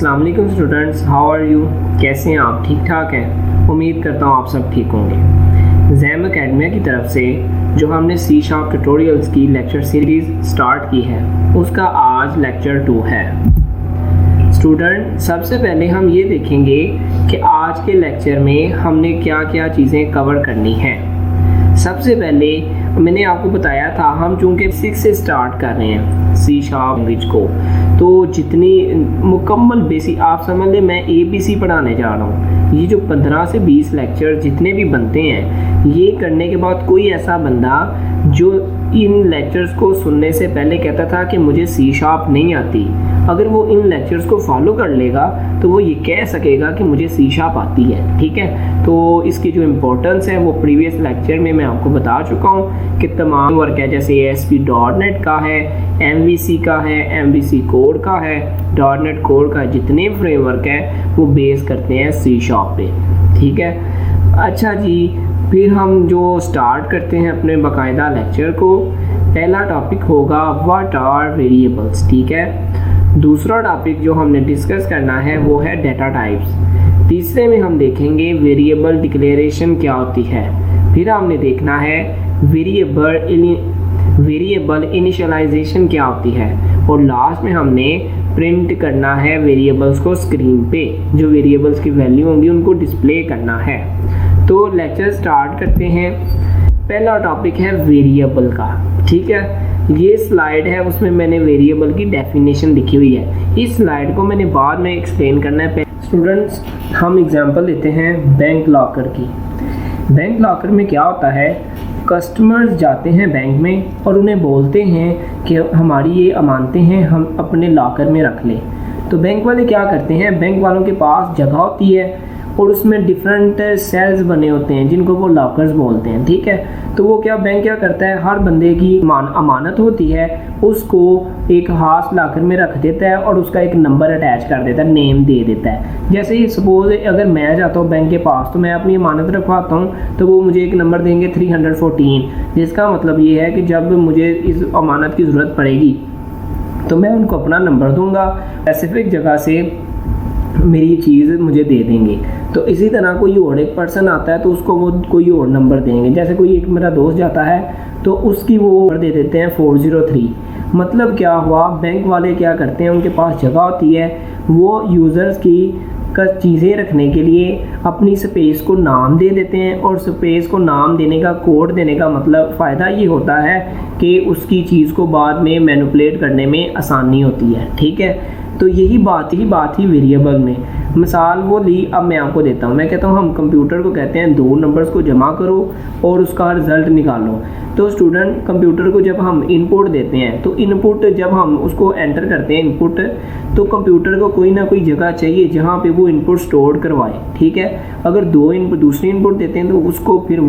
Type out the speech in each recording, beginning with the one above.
अस्सलाम वालेकुम students, how are you? कैसे हैं आप? ठीक ठाक हैं? उम्मीद करता हूँ आप सब ठीक होंगे। जैम एकेडमिया की तरफ से जो हमने सी शार्प ट्यूटोरियल्स की लेक्चर सीरीज़ स्टार्ट की है उसका आज लेक्चर 2 है। स्टूडेंट, सबसे पहले हम ये देखेंगे कि आज के लेक्चर में हमने क्या क्या चीज़ें कवर करनी हैं। सबसे पहले मैंने आपको बताया था हम चूँकि 6 से स्टार्ट कर रहे हैं सी शार्प लैंग्वेज को, तो जितनी मुकम्मल बेसिक आप समझ लें मैं ABC पढ़ाने जा रहा हूँ। ये जो 15 से 20 लेक्चर जितने भी बनते हैं, ये करने के बाद कोई ऐसा बंदा जो इन लेक्चर्स को सुनने से पहले कहता था कि मुझे सी शार्प नहीं आती, अगर वो इन लेक्चर्स को फॉलो कर लेगा तो वो ये कह सकेगा कि मुझे सी शार्प आती है। ठीक है, तो इसकी जो इम्पोर्टेंस है वो प्रीवियस लेक्चर में मैं आपको बता चुका हूँ कि तमाम वर्क है, जैसे ASP.NET का है, MVC का है, MVC कोड का है, .NET कोड का, जितने फ्रेमवर्क है वो बेस करते हैं सी शार्प पे। ठीक है, अच्छा जी, फिर हम जो स्टार्ट करते हैं अपने बाकायदा लेक्चर को। पहला टॉपिक होगा व्हाट आर वेरिएबल्स। ठीक है, दूसरा टॉपिक जो हमने डिस्कस करना है वो है डेटा टाइप्स। तीसरे में हम देखेंगे वेरिएबल डिक्लेरेशन क्या होती है। फिर हमने देखना है वेरिएबल इनिशियलाइजेशन क्या होती है, और लास्ट में हमने प्रिंट करना है वेरिएबल्स को स्क्रीन पे, जो वेरिएबल्स की वैल्यू होंगी उनको डिस्प्ले करना है। तो लेक्चर स्टार्ट करते हैं। पहला टॉपिक है वेरिएबल का। ठीक है, ये स्लाइड है, उसमें मैंने वेरिएबल की डेफिनेशन लिखी हुई है। इस स्लाइड को मैंने बाद में एक्सप्लेन करना है। स्टूडेंट्स, हम एग्जांपल लेते हैं बैंक लॉकर की। बैंक लॉकर में क्या होता है, कस्टमर्स जाते हैं बैंक में और उन्हें बोलते हैं कि हमारी ये अमानतें हैं, हम अपने लॉकर में रख लें। तो बैंक वाले क्या करते हैं, बैंक वालों के पास जगह होती है और उसमें डिफरेंट सेल्स बने होते हैं जिनको वो लॉकर्स बोलते हैं। ठीक है, तो वो बैंक क्या करता है, हर बंदे की अमानत होती है उसको एक खास लॉकर में रख देता है और उसका एक नंबर अटैच कर देता है, नेम दे देता है। जैसे ही सपोज अगर मैं जाता हूँ बैंक के पास तो मैं अपनी अमानत रखवाता हूँ, तो वो मुझे एक नंबर देंगे 314, जिसका मतलब ये है कि जब मुझे इस अमानत की ज़रूरत पड़ेगी तो मैं उनको अपना नंबर दूंगा, स्पेसिफिक जगह से मेरी चीज़ मुझे दे देंगे। तो इसी तरह कोई और एक पर्सन आता है तो उसको वो कोई और नंबर देंगे। जैसे कोई एक मेरा दोस्त जाता है तो उसकी वो नंबर दे देते हैं 403। मतलब क्या हुआ, बैंक वाले क्या करते हैं, उनके पास जगह होती है, वो यूज़र्स की चीज़ें रखने के लिए अपनी स्पेस को नाम दे देते हैं, और स्पेस को नाम देने का, कोड देने का मतलब फ़ायदा ये होता है कि उसकी चीज़ को बाद में मैनिपुलेट करने में आसानी होती है। ठीक है, तो यही बात ही वेरिएबल में। मिसाल वो ली, अब मैं आपको देता हूँ। मैं कहता हूँ हम कंप्यूटर को कहते हैं दो नंबर्स को जमा करो और उसका रिज़ल्ट निकालो। तो स्टूडेंट, कंप्यूटर को जब हम इनपुट देते हैं तो इनपुट जब हम उसको एंटर करते हैं इनपुट, तो कंप्यूटर को कोई ना कोई जगह चाहिए जहाँ पे वो इनपुट स्टोर करवाए। ठीक है, अगर दूसरी इनपुट देते हैं तो उसको फिर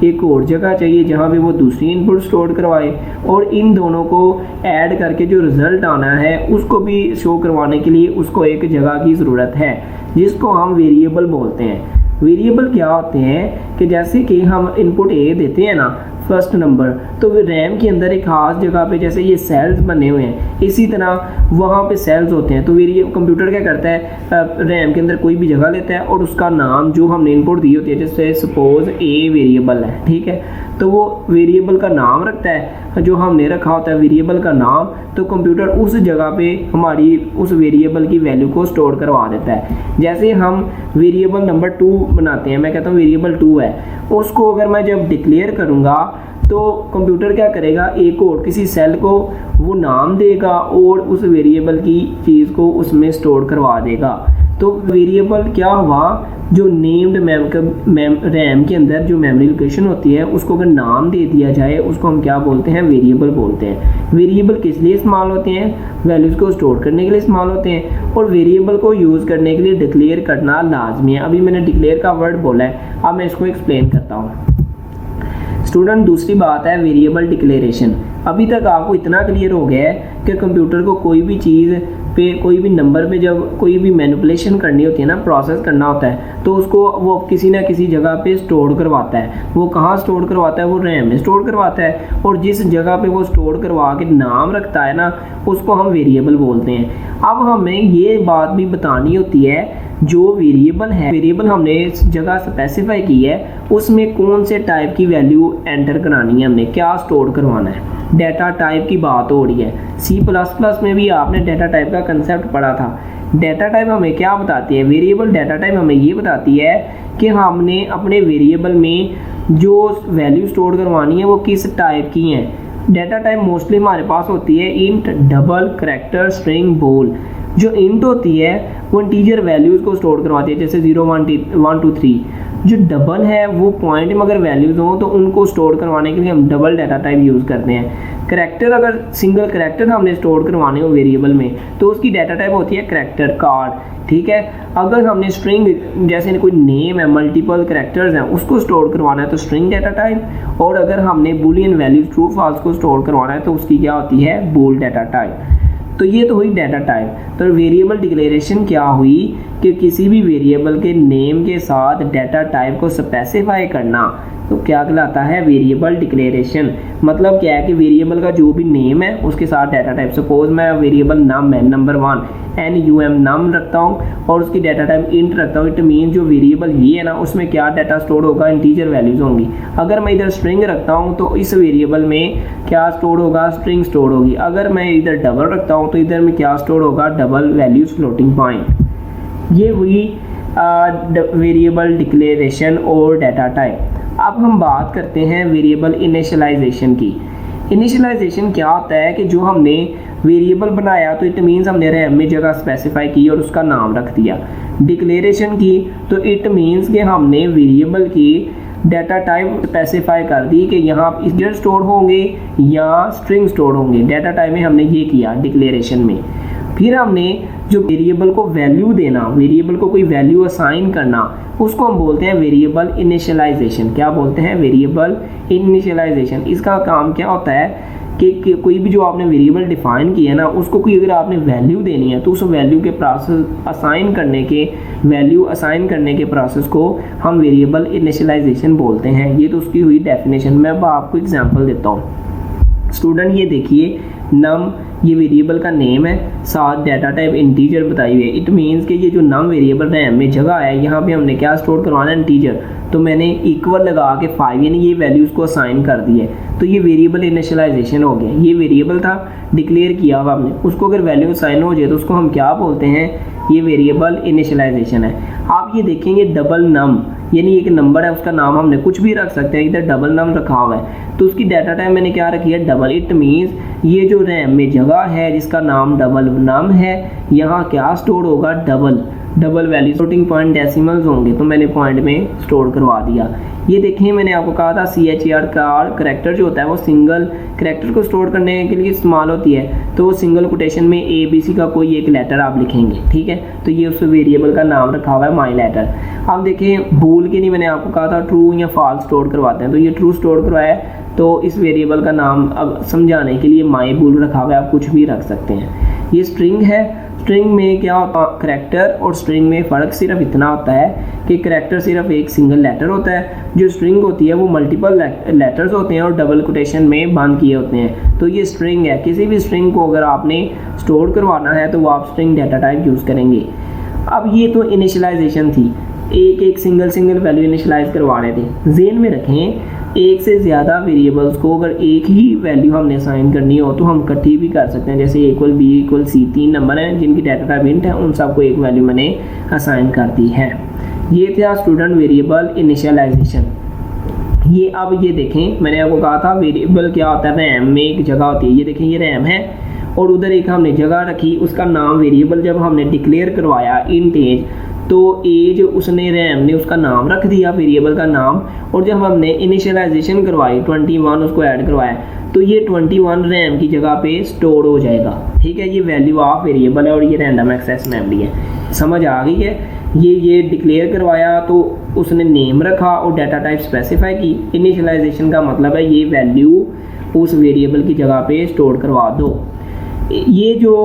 एक और जगह चाहिए जहाँ पे वो दूसरी इनपुट स्टोर करवाए, और इन दोनों को ऐड करके जो रिज़ल्ट आना है उसको भी शो करवाने के लिए उसको एक जगह की ज़रूरत है, जिसको हम वेरिएबल बोलते हैं। वेरिएबल क्या होते हैं कि जैसे कि हम इनपुट A देते हैं ना, फर्स्ट नंबर, तो रैम के अंदर एक खास जगह पे जैसे ये सेल्स बने हुए हैं, इसी तरह वहाँ पे सेल्स होते हैं। तो कंप्यूटर क्या करता है, रैम के अंदर कोई भी जगह लेता है और उसका नाम जो हमने इनपुट दी होती है, जैसे सपोज A वेरिएबल है। ठीक है, तो वो वेरिएबल का नाम रखता है, जो हमने रखा होता है वेरिएबल का नाम, तो कंप्यूटर उस जगह पे हमारी उस वेरिएबल की वैल्यू को स्टोर करवा देता है। जैसे हम वेरिएबल नंबर 2 बनाते हैं, मैं कहता हूँ वेरिएबल 2 है, उसको अगर मैं जब डिक्लेयर करूँगा तो कंप्यूटर क्या करेगा, एक और किसी सेल को वो नाम देगा और उस वेरिएबल की चीज़ को उसमें स्टोर करवा देगा। तो वेरिएबल क्या हुआ, जो नेम्ड रैम के अंदर जो मेमोरी लोकेशन होती है उसको अगर नाम दे दिया जाए उसको हम क्या बोलते हैं, वेरिएबल बोलते हैं। वेरिएबल किस लिए इस्तेमाल होते हैं, वैल्यूज़ को स्टोर करने के लिए इस्तेमाल होते हैं, और वेरिएबल को यूज़ करने के लिए डिक्लेयर करना लाजमी है। अभी मैंने डिक्लेयर का वर्ड बोला है, अब मैं इसको एक्सप्लेन करता हूँ। स्टूडेंट, दूसरी बात है वेरिएबल डिक्लेरेशन। अभी तक आपको इतना क्लियर हो गया है कि कंप्यूटर को कोई भी चीज़ पे कोई भी नंबर पे जब कोई भी मैनिपुलेशन करनी होती है ना, प्रोसेस करना होता है, तो उसको वो किसी ना किसी जगह पे स्टोर करवाता है। वो कहाँ स्टोर करवाता है? वो रैम में स्टोर करवाता है। और जिस जगह पे वो स्टोर करवा के नाम रखता है ना, उसको हम वेरिएबल बोलते हैं। अब हमें ये बात भी बतानी होती है, जो वेरिएबल है, वेरिएबल हमने इस जगह स्पेसिफाई की है, उसमें कौन से टाइप की वैल्यू एंटर करानी है, हमने क्या स्टोर करवाना है। डाटा टाइप की बात हो रही है। C++ में भी आपने डाटा टाइप का कंसेप्ट पढ़ा था। डाटा टाइप हमें क्या बताती है? वेरिएबल डाटा टाइप हमें ये बताती है कि हमने अपने वेरिएबल में जो वैल्यू स्टोर करवानी है वो किस टाइप की है। डाटा टाइप मोस्टली हमारे पास होती है इंट, डबल, करैक्टर, स्ट्रिंग, बूल। जो इंट होती है वो इंटीजर वैल्यूज़ को स्टोर करवाती है, जैसे 0 1 2 3। जो डबल है वो पॉइंट में अगर वैल्यूज़ हों तो उनको स्टोर करवाने के लिए हम डबल डाटा टाइप यूज़ करते हैं। करैक्टर, अगर सिंगल करैक्टर हमने स्टोर करवाने हो वेरिएबल में तो उसकी डाटा टाइप होती है करैक्टर कार्ड, ठीक है। अगर हमने स्ट्रिंग, जैसे कोई नेम है, मल्टीपल करैक्टर्स हैं, उसको स्टोर करवाना है तो स्ट्रिंग डाटा टाइप। और अगर हमने बूलियन वैल्यूज ट्रू फॉल्स को स्टोर करवाना है तो उसकी क्या होती है? बूल डाटा टाइप। तो ये तो हुई डाटा टाइप। तो वेरिएबल डिक्लेरेशन क्या हुई कि किसी भी वेरिएबल के नेम के साथ डाटा टाइप को स्पेसिफाई करना, तो क्या कहलाता है? Variable declaration. मतलब क्या है कि वेरिएबल का जो भी नेम है उसके साथ डाटा टाइप, सपोज मैं वेरिएबल नाम है नंबर 1 NUM नाम रखता हूँ और उसकी डाटा टाइप इंट रखता हूँ। इट मीन जो वेरिएबल ये है ना, उसमें क्या डाटा स्टोर होगा? इंटीजर वैल्यूज होंगी। अगर मैं इधर स्ट्रिंग रखता हूँ तो इस वेरिएबल में क्या स्टोर होगा? स्ट्रिंग स्टोर होगी। अगर मैं इधर डबल रखता हूँ तो इधर में क्या स्टोर होगा? Double values floating point. ये हुई वेरिएबल डिक्लेरेशन और डाटा टाइप। अब हम बात करते हैं वेरिएबल इनिशियलाइजेशन की। इनिशियलाइजेशन क्या होता है कि जो हमने वेरिएबल बनाया तो इट मीन्स हमने रैम में जगह स्पेसिफाई की और उसका नाम रख दिया। डिक्लेरेशन की तो इट मीन्स कि हमने वेरिएबल की डाटा टाइप स्पेसिफाई कर दी कि यहाँ इंटीजर स्टोर होंगे या स्ट्रिंग स्टोर होंगे। डाटा टाइप में हमने ये किया डिक्लेरेशन में। फिर हमने जो वेरिएबल को वैल्यू देना, वेरिएबल को कोई वैल्यू असाइन करना, उसको हम बोलते हैं वेरिएबल इनिशियलाइजेशन। क्या बोलते हैं? Variable initialization. इसका काम क्या होता है कि कोई भी जो आपने वेरिएबल डिफाइन किया है ना, उसको कोई अगर आपने वैल्यू देनी है तो उस वैल्यू के प्रोसेस असाइन करने के प्रोसेस को हम वेरिएबल इनिशियलाइजेशन बोलते हैं। ये तो उसकी हुई डेफिनेशन। मैं अब आपको एग्जांपल देता हूँ। स्टूडेंट ये देखिए, नम ये वेरिएबल का नेम है, साथ डाटा टाइप इंटीजर बताई हुई है। इट मीन्स कि ये जो नम वेरिएबल रैम में जगह है, यहाँ पे हमने क्या स्टोर करवाना है? इंटीजर। तो मैंने इक्वल लगा के 5 यानी ये वैल्यूज़ को असाइन कर दी है। तो ये वेरिएबल इनिशियलाइजेशन हो गया। ये वेरिएबल था, डिक्लेयर किया हुआ हमने, उसको अगर वैल्यू असाइन हो जाए तो उसको हम क्या बोलते हैं? ये वेरिएबल इनिशियलाइजेशन है। आप ये देखेंगे डबल नम, यानी एक नंबर है उसका नाम हमने कुछ भी रख सकते हैं। इधर डबल नम रखा हुआ है तो उसकी डाटा टाइप मैंने क्या रखी है? डबल। इट मीन्स ये जो रैम में जगह है जिसका नाम डबल नम है, यहाँ क्या स्टोर होगा? Double value, floating point decimals होंगे तो मैंने पॉइंट में स्टोर करवा दिया। ये देखें, मैंने आपको कहा था CHER करैक्टर जो होता है वो सिंगल करैक्टर को स्टोर करने के लिए इस्तेमाल होती है। तो वो सिंगल कोटेशन में ABC का कोई एक लेटर आप लिखेंगे, ठीक है। तो ये उस वेरिएबल का नाम रखा हुआ है माई लेटर। अब देखें, बूल के लिए मैंने आपको कहा था ट्रू या फॉल्स स्टोर करवाते हैं, तो ये ट्रू स्टोर करवाया है तो इस वेरिएबल का नाम अब समझाने के लिए माई बूल रखा हुआ है, आप कुछ भी रख सकते हैं। ये स्ट्रिंग है। स्ट्रिंग में क्या होता है? करैक्टर और स्ट्रिंग में फ़र्क सिर्फ इतना होता है कि करैक्टर सिर्फ एक सिंगल लेटर होता है, जो स्ट्रिंग होती है वो मल्टीपल लेटर्स होते हैं और डबल कोटेशन में बंद किए होते हैं। तो ये स्ट्रिंग है। किसी भी स्ट्रिंग को अगर आपने स्टोर करवाना है तो वो आप स्ट्रिंग डाटा टाइप यूज़ करेंगे। अब ये तो इनिशियलाइजेशन थी, एक सिंगल वैल्यू इनिशियलाइज करवा रहे थे। ज़हन में रखें, एक से ज़्यादा वेरिएबल्स को अगर एक ही वैल्यू हमने असाइन करनी हो तो हम इकट्ठी भी कर सकते हैं। जैसे A=B=C 3 नंबर हैं जिनकी डाटा टाइप इंट है, उन सबको एक वैल्यू मैंने असाइन कर दी है। ये था स्टूडेंट वेरिएबल इनिशियलाइजेशन। ये अब ये देखें, मैंने आपको कहा था वेरिएबल क्या होता है? रैम में एक जगह होती है। ये देखें, ये रैम है और उधर एक हमने जगह रखी, उसका नाम वेरिएबल जब हमने डिक्लेयर करवाया इंट एज, तो एज उसने रैम ने उसका नाम रख दिया, वेरिएबल का नाम। और जब हमने इनिशियलाइजेशन करवाई 21 उसको ऐड करवाया तो ये 21 रैम की जगह पे स्टोर हो जाएगा, ठीक है। ये वैल्यू ऑफ वेरिएबल है और ये रैंडम एक्सेस मेमोरी है। समझ आ गई है? ये डिक्लेयर करवाया तो उसने नेम रखा और डाटा टाइप स्पेसिफाई की। इनिशियलाइजेशन का मतलब है ये वैल्यू उस वेरिएबल की जगह पे स्टोर करवा दो। ये जो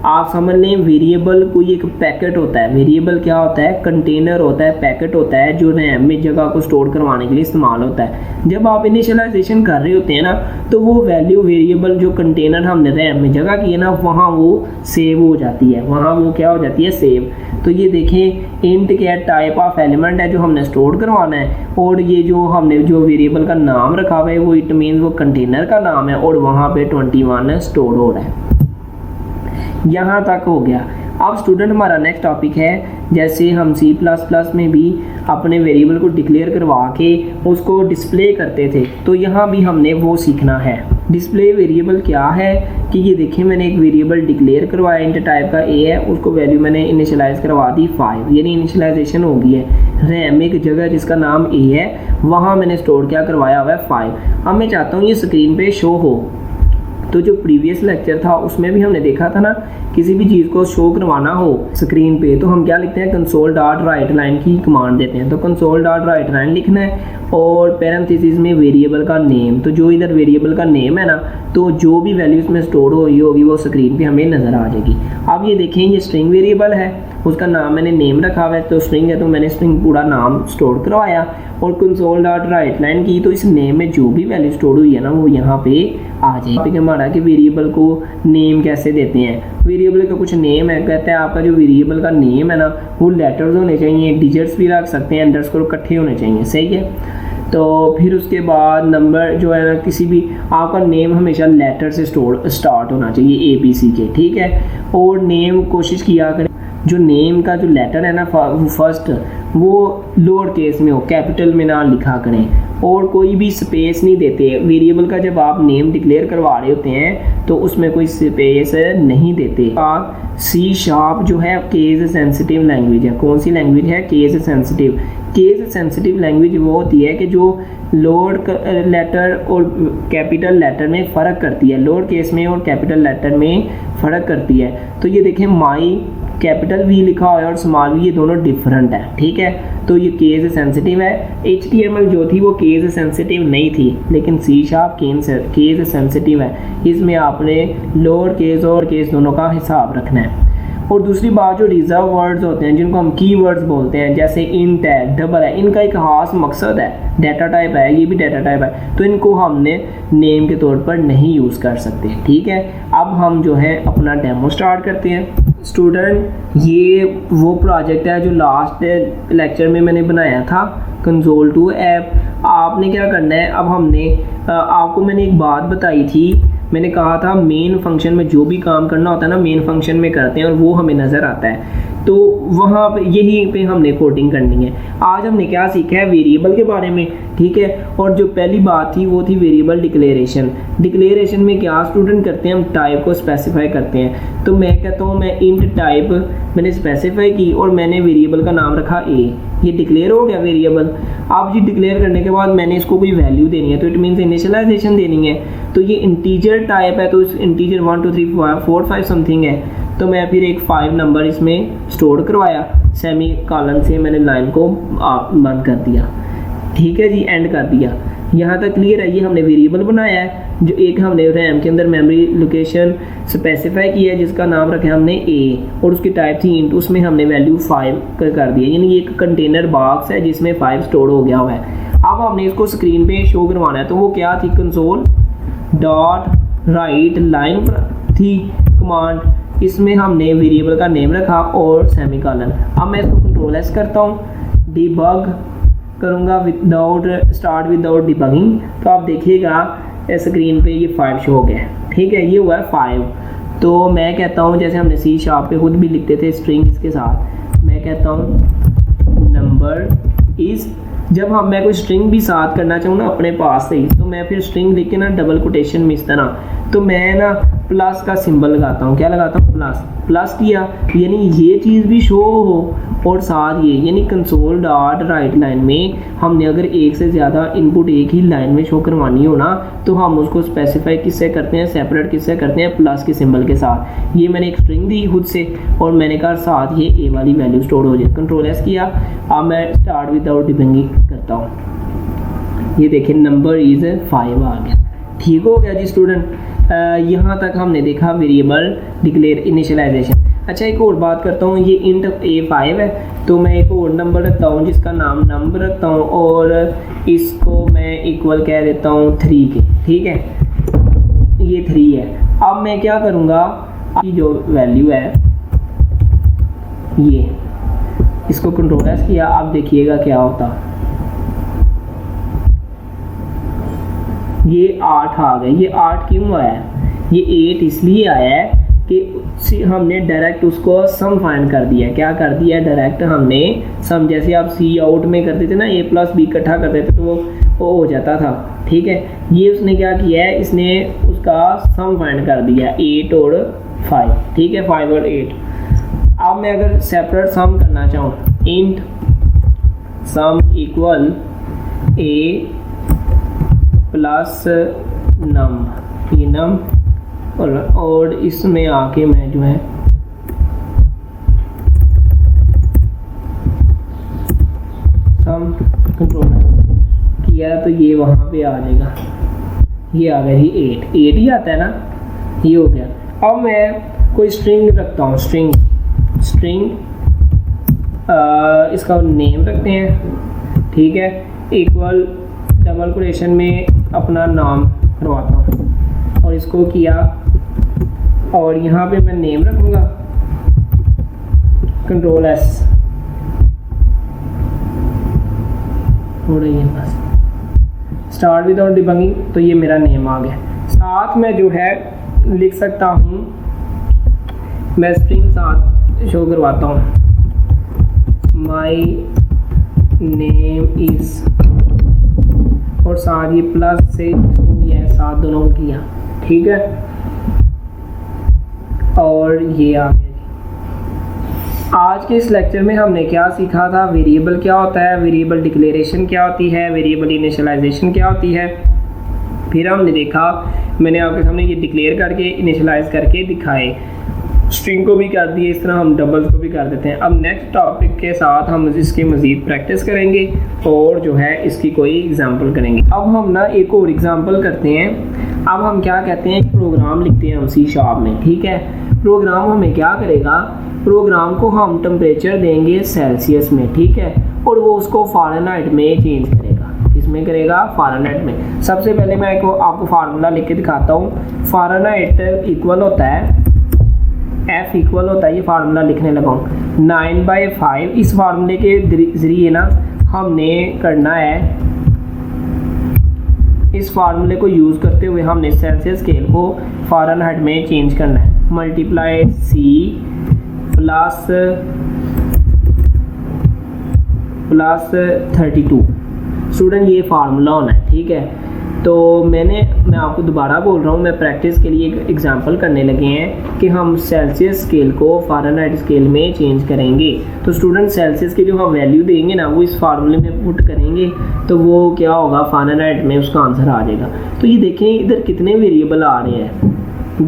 आप समझ लें वेरिएबल कोई एक पैकेट होता है। वेरिएबल क्या होता है? कंटेनर होता है, पैकेट होता है जो रैम में जगह को स्टोर करवाने के लिए इस्तेमाल होता है। जब आप इनिशियलाइजेशन कर रहे होते हैं ना, तो वो वैल्यू वेरिएबल जो कंटेनर हमने रैम में जगह की है ना, वहाँ वो सेव हो जाती है, वहाँ वो क्या हो जाती है? सेव। तो ये देखें इंट क्या टाइप ऑफ एलिमेंट है जो हमने स्टोर करवाना है, और ये जो हमने जो वेरिएबल का नाम रखा हुआ है वो इट मीन वो कंटेनर का नाम है, और वहाँ पे 21 स्टोर हो रहा है। यहाँ तक हो गया। अब स्टूडेंट हमारा नेक्स्ट टॉपिक है, जैसे हम C++ में भी अपने वेरिएबल को डिक्लेयर करवा के उसको डिस्प्ले करते थे, तो यहाँ भी हमने वो सीखना है। डिस्प्ले वेरिएबल क्या है कि ये देखिए मैंने एक वेरिएबल डिक्लेयर करवाया, इंट टाइप का ए है, उसको वैल्यू मैंने इनिशियलाइज करवा दी 5, यानी इनिशियलाइजेशन हो गई है। रैम एक जगह जिसका नाम ए है, वहाँ मैंने स्टोर क्या करवाया हुआ है? 5। अब मैं चाहता हूँ ये स्क्रीन पे शो हो। तो जो प्रीवियस लेक्चर था उसमें भी हमने देखा था ना, किसी भी चीज़ को शो करवाना हो स्क्रीन पे तो हम क्या लिखते हैं? कंसोल डॉट राइट लाइन की कमांड देते हैं। तो कंसोल डॉट राइट लाइन लिखना है और पैरेंथेसिस में वेरिएबल का नेम। तो जो इधर वेरिएबल का नेम है ना, तो जो भी वैल्यू इसमें स्टोर हुई होगी वो स्क्रीन पे हमें नज़र आ जाएगी। अब ये देखें ये स्ट्रिंग वेरिएबल है, उसका नाम मैंने नेम रखा हुआ है, तो स्ट्रिंग है तो मैंने स्ट्रिंग पूरा नाम स्टोर करवाया और कंसोल डॉट राइट लाइन की, तो इस नेम में जो भी वैल्यू स्टोर हुई है ना वो यहाँ पे आ जाएगी। हमारा कि वेरिएबल को नेम कैसे देते हैं? वेरिएबल का कुछ नेम है, कहते हैं आपका जो वेरिएबल का नेम है ना वो लेटर्स होने चाहिए, डिजिट्स भी रख सकते हैं, अंडरस्कोर इकट्ठे होने चाहिए, सही है। तो फिर उसके बाद नंबर जो है ना, किसी भी आपका नेम हमेशा लेटर से स्टार्ट होना चाहिए, ABC के, ठीक है। और नेम कोशिश किया करें जो नेम का जो लेटर है ना फर्स्ट वो लोअर केस में हो, कैपिटल में ना लिखा करें, और कोई भी स्पेस नहीं देते। वेरिएबल का जब आप नेम डिक्लेयर करवा रहे होते हैं तो उसमें कोई स्पेस नहीं देते। C# जो है केस सेंसिटिव लैंग्वेज है। कौन सी लैंग्वेज है? Case sensitive. Case sensitive language वो होती है कि जो लोअर लेटर और कैपिटल लेटर में फ़र्क करती है, लोअर केस में और कैपिटल लेटर में फ़र्क करती है। तो ये देखें माई कैपिटल वी लिखा हुआ है और स्मॉल वी, ये दोनों डिफरेंट है, ठीक है। तो ये केस सेंसिटिव है। HTML जो थी वो केस सेंसिटिव नहीं थी, लेकिन C# केस सेंसिटिव है। इसमें आपने लोअर केस और केस दोनों का हिसाब रखना है। और दूसरी बात, जो रिजर्व वर्ड्स होते हैं जिनको हम की वर्ड्स बोलते हैं, जैसे इंट है, डबल है, इनका एक खास मकसद है, डाटा टाइप है, ये भी डाटा टाइप है, तो इनको हमने नेम के तौर पर नहीं यूज़ कर सकते, ठीक है। अब हम जो है अपना डेमो स्टार्ट करते हैं। स्टूडेंट ये वो प्रोजेक्ट है जो लास्ट लेक्चर में मैंने बनाया था, Console2 ऐप। आपने क्या करना है, अब हमने आपको मैंने एक बात बताई थी, मैंने कहा था मेन फंक्शन में जो भी काम करना होता है ना मेन फंक्शन में करते हैं और वो हमें नज़र आता है, तो वहाँ पे यही पे हमने कोडिंग करनी है। आज हमने क्या सीखा है? वेरिएबल के बारे में, ठीक है। और जो पहली बात थी वो थी वेरिएबल डिक्लेरेशन। डिक्लेरेशन में क्या स्टूडेंट करते हैं? हम टाइप को स्पेसिफाई करते हैं। तो मैं कहता हूँ मैं इंट टाइप मैंने स्पेसिफाई की और मैंने वेरिएबल का नाम रखा A, ये डिक्लेयर हो गया वेरिएबल। अब जी डिक्लेयर करने के बाद मैंने इसको कोई वैल्यू देनी है, तो इट मीन्स इनिशियलाइजेशन देनी है। तो ये इंटीजर टाइप है, तो इस इंटीजर 1 2 3 4 5 समथिंग है, तो मैं फिर एक 5 नंबर इसमें स्टोर करवाया, सेमी कॉलन से मैंने लाइन को बंद कर दिया, ठीक है जी, एंड कर दिया। यहाँ तक क्लियर है? ये हमने वेरिएबल बनाया है, जो एक हमने रैम के अंदर मेमोरी लोकेशन स्पेसिफाई की है जिसका नाम रखा हमने A, और उसकी टाइप थी इंट, उसमें हमने वैल्यू 5 कर दिया, यानी ये एक कंटेनर बॉक्स है जिसमें 5 स्टोर हो गया हुआ है। अब हमने इसको स्क्रीन पे शो करवाना है, तो वो क्या थी? कंसोल डॉट राइट लाइन थी कमांड, इसमें हमने वेरिएबल का नेम रखा और सेमी कॉलन। अब मैं इसको Ctrl+S करता हूँ, डिबग करूँगा स्टार्ट विदाउट डिबगिंग, तो आप देखिएगा स्क्रीन पे ये 5 शो हो गया, ठीक है, ये हुआ है 5। तो मैं कहता हूँ जैसे हमने C# पे खुद भी लिखते थे स्ट्रिंग्स के साथ, मैं कहता हूँ नंबर इज़, जब हम मैं कोई स्ट्रिंग भी साथ करना चाहूँ ना अपने पास से ही, तो मैं फिर स्ट्रिंग लिख के ना डबल कोटेशन में इस तरह, तो मैं ना प्लस का सिंबल लगाता हूँ, क्या लगाता हूँ? प्लस किया, यानी ये चीज़ भी शो हो और साथ ये, यानी कंसोल डॉट राइट लाइन में हमने अगर एक से ज़्यादा इनपुट एक ही लाइन में शो करवानी हो ना, तो हम उसको स्पेसिफाई किससे करते हैं? सेपरेट किससे करते हैं? प्लस के सिंबल के साथ। ये मैंने एक स्ट्रिंग दी खुद से और मैंने कहा साथ ये A वाली वैल्यू स्टोर हो जाए, Ctrl+S किया। अब मैं स्टार्ट विदाउट डिबगिंग करता हूँ, ये देखिए नंबर इज़ 5 आ गया, ठीक हो गया जी स्टूडेंट। यहाँ तक हमने देखा वेरिएबल डिक्लेयर इनिशियलाइजेशन। अच्छा एक और बात करता हूँ, ये इंट A5 है तो मैं एक और नंबर रखता हूँ जिसका नाम नंबर रखता हूँ और इसको मैं इक्वल कह देता हूँ 3 के, ठीक है, ये 3 है। अब मैं क्या करूँगा, की जो वैल्यू है ये, इसको कंट्रोल एस किया, आप देखिएगा क्या होता, ये 8 आ गए। ये 8 क्यों आया है, ये 8 इसलिए आया है कि हमने डायरेक्ट उसको सम फाइंड कर दिया। क्या कर दिया, डायरेक्ट हमने सम, जैसे आप सी आउट में करते थे ना, A प्लस बी इकट्ठा करते थे तो वो हो जाता था, ठीक है। ये उसने क्या किया है, इसने उसका सम फाइंड कर दिया 8 और 5, ठीक है, 5 और 8। अब मैं अगर सेपरेट सम करना चाहूँ, int sum equal A plus num, ये नम, और इसमें आके मैं जो है सम कंट्रोल किया तो ये वहाँ पे आ जाएगा, ये आ गया जी 8 ही आता है ना, ये हो गया। अब मैं कोई स्ट्रिंग रखता हूँ, स्ट्रिंग इसका नेम रखते हैं, ठीक है, इक्वल डबल कोटेशन में अपना नाम करवाता हूँ और इसको किया, और यहाँ पे मैं नेम रखूँगा कंट्रोल एस, हो रही है बस, स्टार्ट विदाउट डिबगिंग, तो ये मेरा नेम आ गया। साथ में जो है लिख सकता हूँ, मैं स्ट्रिंग साथ शो करवाता हूँ, माई नेम इज, और साथ ये प्लस से ये साथ दोनों को किया, ठीक है, और ये आ गया। आज के इस लेक्चर में हमने क्या सीखा था, वेरिएबल क्या होता है, वेरिएबल डिक्लेरेशन क्या होती है, वेरिएबल इनिशियलाइजेशन क्या होती है। फिर हमने देखा, मैंने आपके सामने ये डिक्लेयर करके इनिशियलाइज करके दिखाए, स्ट्रिंग को भी कर दिए, इस तरह हम डबल्स को भी कर देते हैं। अब नेक्स्ट टॉपिक के साथ हम इसकी मज़ीद प्रैक्टिस करेंगे और जो है इसकी कोई एग्जांपल करेंगे। अब हम ना एक और एग्जांपल करते हैं। अब हम क्या कहते हैं, प्रोग्राम लिखते हैं हम सी शार्प में, ठीक है। प्रोग्राम हमें क्या करेगा, प्रोग्राम को हम टेम्परेचर देंगे सेल्सियस में, ठीक है, और वो उसको फ़ारेनहाइट में चेंज करेगा। किसमें करेगा, फ़ारेनहाइट में। सबसे पहले मैं आपको फार्मूला लिख के दिखाता हूँ। फ़ारेनहाइट इक्वल होता है, F इक्वल होता है, ये फार्मूला लिखने लगा हूँ 9/5। इस फार्मूले के ज़रिए ना हमने करना है, इस फार्मूले को यूज़ करते हुए हमने सेल्सियस स्केल को फ़ारेनहाइट में चेंज करना है। मल्टीप्लाई C प्लस 32 स्टूडेंट, ये फार्मूला होना है, ठीक है। तो मैं आपको दोबारा बोल रहा हूँ, मैं प्रैक्टिस के लिए एक एग्जांपल करने लगे हैं कि हम सेल्सियस स्केल को फ़ारेनहाइट स्केल में चेंज करेंगे। तो स्टूडेंट सेल्सियस की जो हम वैल्यू देंगे ना, वो इस फार्मूले में पुट करेंगे तो वो क्या होगा, फ़ारेनहाइट में उसका आंसर आ जाएगा। तो ये देखें इधर कितने वेरिएबल आ रहे हैं,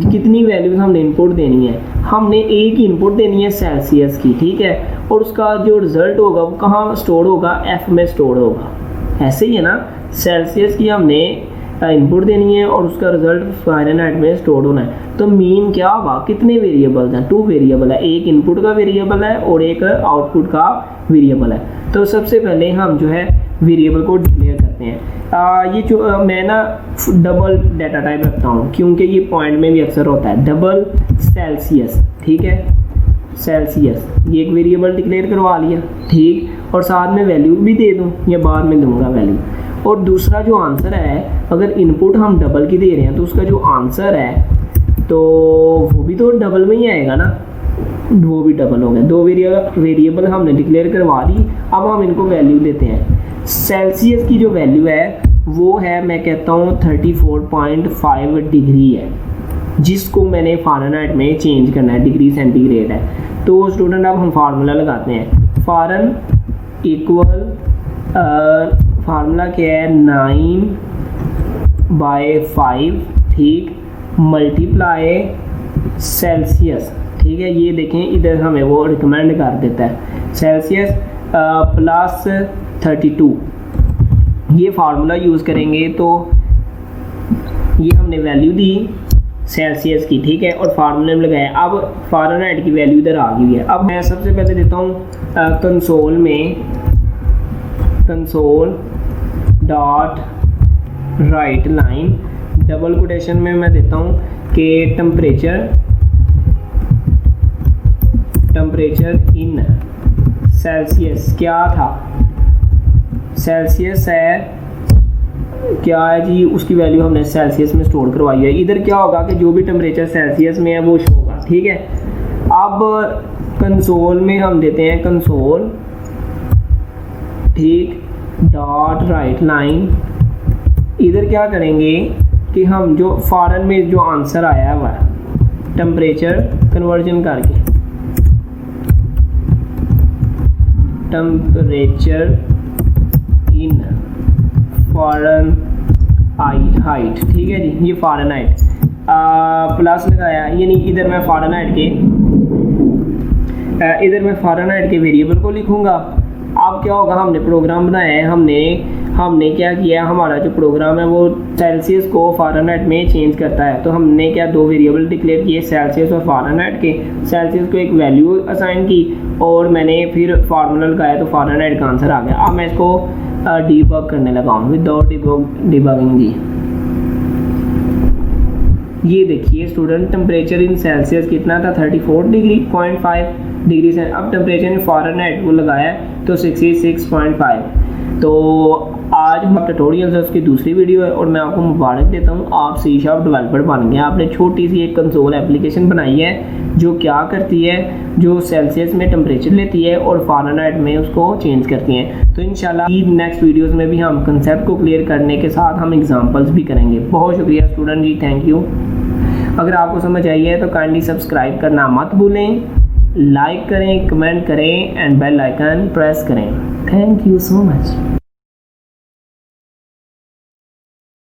कितनी वैल्यूज हमने इनपुट देनी है। हमने एक ही इनपुट देनी है सेल्सियस की, ठीक है, और उसका जो रिज़ल्ट होगा वो कहाँ स्टोर होगा, F में स्टोर होगा। ऐसे ही है ना, सेल्सियस की हमने इनपुट देनी है और उसका रिजल्ट फ़ारेनहाइट में स्टोर होना है। तो मीन क्या होगा, कितने वेरिएबल्स हैं, 2 वेरिएबल है, एक इनपुट का वेरिएबल है और एक आउटपुट का वेरिएबल है। तो सबसे पहले हम जो है वेरिएबल को डिक्लेयर करते हैं। ये जो मैं ना डबल डाटा टाइप रखता हूँ क्योंकि ये पॉइंट में भी अक्सर होता है, डबल सेल्सियस, ठीक है, सेल्सियस, ये एक वेरिएबल डिक्लेयर करवा लिया, ठीक, और साथ में वैल्यू भी दे दूँ या बाद में दूंगा वैल्यू। और दूसरा जो आंसर है, अगर इनपुट हम डबल की दे रहे हैं तो उसका जो आंसर है तो वो भी तो डबल में ही आएगा ना, वो भी डबल हो गया। 2 वेरिएबल हमने डिक्लेयर करवा दी। अब हम इनको वैल्यू देते हैं। सेल्सियस की जो वैल्यू है वो है, मैं कहता हूँ 34.5 डिग्री है, जिसको मैंने फ़ारेनहाइट में चेंज करना है, डिग्री सेंटीग्रेड है। तो स्टूडेंट अब हम फार्मूला लगाते हैं, फ़ारेन इक्वल फार्मूला क्या है, 9/5, ठीक, मल्टीप्लाई सेल्सियस, ठीक है, ये देखें इधर हमें वो रिकमेंड कर देता है, सेल्सियस प्लस 32। ये फार्मूला यूज़ करेंगे तो ये हमने वैल्यू दी सेल्सियस की, ठीक है, और फार्मूले में लगाया। अब फ़ारेनहाइट की वैल्यू इधर आ गई है। अब मैं सबसे पहले देता हूँ कंसोल में console dot right line double quotation में मैं देता हूँ कि टेम्परेचर इन सेल्सियस क्या था, सेल्सियस है, क्या है जी, उसकी वैल्यू हमने सेल्सियस में स्टोर करवाई है। इधर क्या होगा कि जो भी टेम्परेचर सेल्सियस में है वो शो होगा, ठीक है। अब कंसोल में हम देते हैं कंसोल, ठीक, डॉट राइट लाइन। इधर क्या करेंगे कि हम जो फॉरेन में जो आंसर आया हुआ है टेम्परेचर कन्वर्जन करके, टेम्परेचर इन फॉरेन हाइट, ठीक है जी, ये फ़ारेनहाइट प्लस लगाया, यानी इधर मैं फ़ारेनहाइट के वेरिएबल को लिखूंगा। अब क्या होगा, हमने प्रोग्राम बनाया है, हमने क्या किया, हमारा जो प्रोग्राम है वो सेल्सियस को फ़ारेनहाइट में चेंज करता है। तो हमने क्या दो वेरिएबल डिक्लेयर किए, सेल्सियस और फ़ारेनहाइट के। सेल्सियस को एक वैल्यू असाइन की और मैंने फिर फार्मूला लगाया तो फ़ारेनहाइट का आंसर आ गया। अब मैं इसको डीबग करने लगा हूँ विदाउट डिबगिंग जी। ये देखिए स्टूडेंट, टेम्परेचर इन सेल्सियस कितना था 34.5 डिग्री से। अब टेम्परेचर इन फ़ारेनहाइट वो लगाया तो 66.5। तो आज हमारा ट्यूटोरियल है, उसकी दूसरी वीडियो है और मैं आपको मुबारक देता हूँ, आप C# डेवलपर बन गए। आपने छोटी सी एक कंसोल एप्लीकेशन बनाई है जो क्या करती है, जो सेल्सियस में टेम्परेचर लेती है और फ़ारेनहाइट में उसको चेंज करती है। तो इंशाल्लाह नेक्स्ट वीडियोस में भी हम कंसेप्ट को क्लियर करने के साथ हम एग्जांपल्स भी करेंगे। बहुत शुक्रिया स्टूडेंट जी, थैंक यू। अगर आपको समझ आई है तो काइंडली सब्सक्राइब करना मत भूलें, लाइक करें, कमेंट करें एंड बेल आइकन प्रेस करें। Thank you so much.